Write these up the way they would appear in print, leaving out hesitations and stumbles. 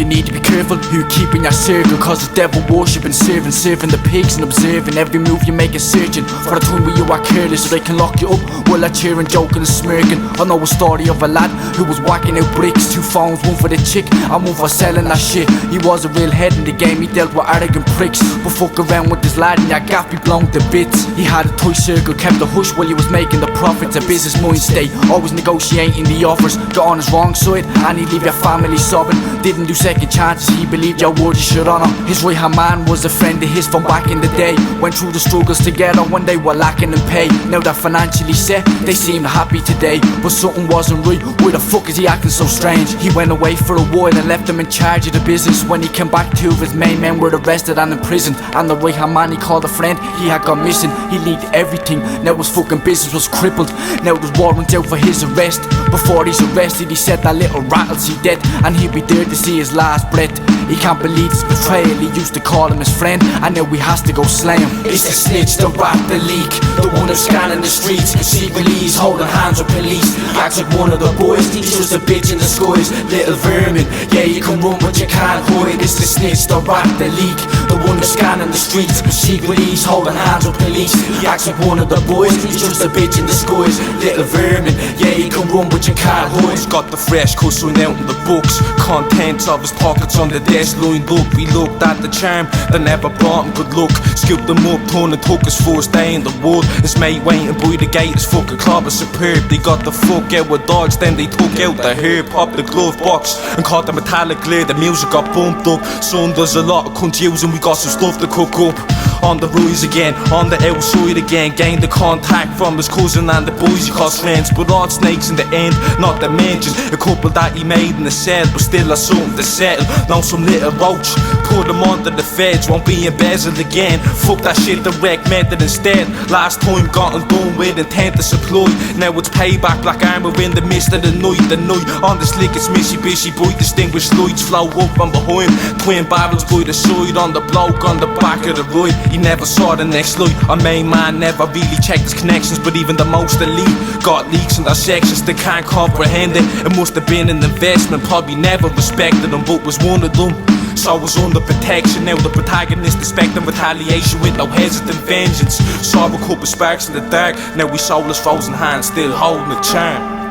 you need to be careful who you keep in your circle, cause the devil worshipping, serving the pigs and observing every move you make and searching for a time where you are careless so they can lock you up while they're cheering, joking and smirking. I know a story of a lad who was whacking out bricks, 2 phones, one for the chick and one for selling that shit. He was a real head in the game, he dealt with arrogant pricks, but fuck around with this lad and your gaff be blown to bits. He had a tight circle, kept a hush while he was making the profits. A business mind state, always negotiating the offers. Got on his wrong side and he'd leave your family sobbing. Didn't do second chances, he believed your word you should honour. His right hand man was a friend of his from back in the day. Went through the struggles together when they were lacking in pay. Now they're financially set, they seem happy today, but something wasn't right. Why the fuck is he acting so strange? He went away for a while and left him in charge of the business. When he came back, 2 of his main men were arrested and imprisoned, and the right hand man he called a friend, he had gone missing. He leaked everything, now his fucking business was crippled. Now there's warrants out for his arrest. Before he's arrested he said that little rattles he dead, and he'll be there to see his last breath. He can't believe his betrayal, he used to call him his friend, and now he has to go slay him. It's the snitch, the rat, the leak, the one who's scanning the streets. Secretly he's holding hands with police. Acts like one of the boys, he's just a bitch in the skies. Little vermin, yeah you can run but you can't hide. It's the snitch, the rat, the leak, the one who's scanning the streets. Secretly he's holding hands with police. Acts like one of the boys, he's just a bitch in the skies. Little vermin, yeah you can run but you can't hide. He's got the fresh cut sign out in the books, contents of his pockets on the desk lined up. We looked at the charm that never brought him good luck. Scooped him up, turned and took his first day in the wood. His mate waiting by the gate, his fucking club was superb. They got the fuck out with dogs, then they took out the hair, popped the glove box and caught the metallic glare. The music got bumped up. Son, there's a lot of confusing, we got some stuff to cook up. On the rise again, on the outside again. Gained the contact from his cousin and the boys he calls friends, but all snakes in the end, not to mention a couple that he made in the cell, but still has something to settle. Now some little roach, put him under the feds, won't be embezzled again. Fuck that shit, direct method instead. Last time got him done with intent to supply, now it's payback, black armour in the mist of the night. The night on the slickest mishy bishy boy, distinguished lights flow up from behind. Twin barrels by the side on the bloke on the back of the right. He never saw the next light. Our main man never really checked his connections, but even the most elite got leaks in their sections. They can't comprehend it. It must have been an investment, probably never respected him, but was one of them. So I was under protection. Now the protagonist expecting retaliation with no hesitant vengeance. Saw a couple sparks in the dark. Now we soulless frozen hands still holding the charm.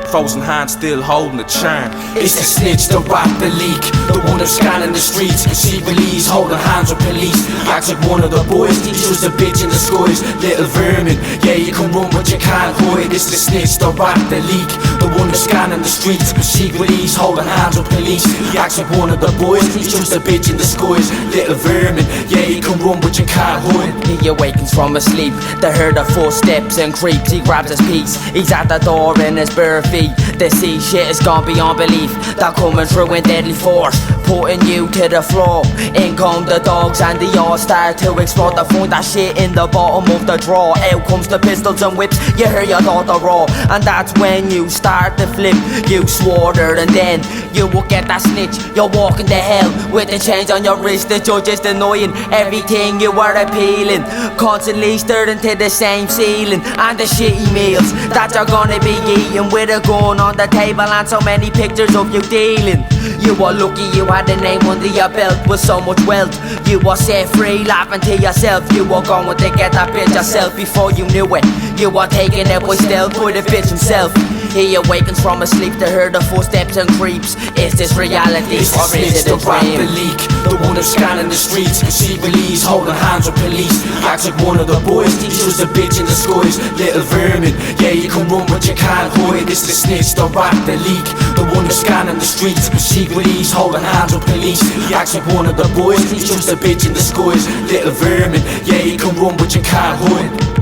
Frozen hands still holding the charm. It's the snitch, the rat, the leak, the one who's scanning the streets. Secretly he's holding hands with police. Acts like one of the boys, he's just a bitch in the skies. Little vermin, yeah you can run but you can't hide. It's the snitch, the rat, the leak, the one who's scanning the streets. Secretly he's holding hands with police. Acts like one of the boys, he's just a bitch in the skies. Little vermin, yeah you can run but you can't hide. He awakens from his sleep, they heard the footsteps and creeps. He grabs his piece, he's at the door in his bare feet. They see shit is gone beyond belief. They're coming through in deadly force, putting you to the floor. In come the dogs and they all start to explode. They find that shit in the bottom of the drawer. Out comes the pistols and whips, you hear your daughter roar. And that's when you start to flip. You swore there and then you will get that snitch. You're walking to hell with the chains on your wrist. The judge is denying everything you were appealing, constantly staring to the same ceiling. And the shitty meals that you're gonna be eating, with a gun on the table and so many pictures of you dealing. You were lucky you had a name under your belt with so much wealth. You were set free, laughing to yourself. You were going to get that bitch yourself before you knew it. You were taken it by stealth by the bitch himself. He awakens from his sleep to hear the footsteps and creeps. Is this reality or is it a dream? The leak, the one who's scanning the streets. Secretly he's holding hands with police. Acts like one of the boys, he's just a bitch in the skies. Little vermin, yeah you can run but you can't hide. It's the snitch, the rat, the leak, the one who's scanning the streets. Secretly he's holding hands with police. Acts like one of the boys, he's just a bitch in the skies. Little vermin, yeah you can run but you can't hide.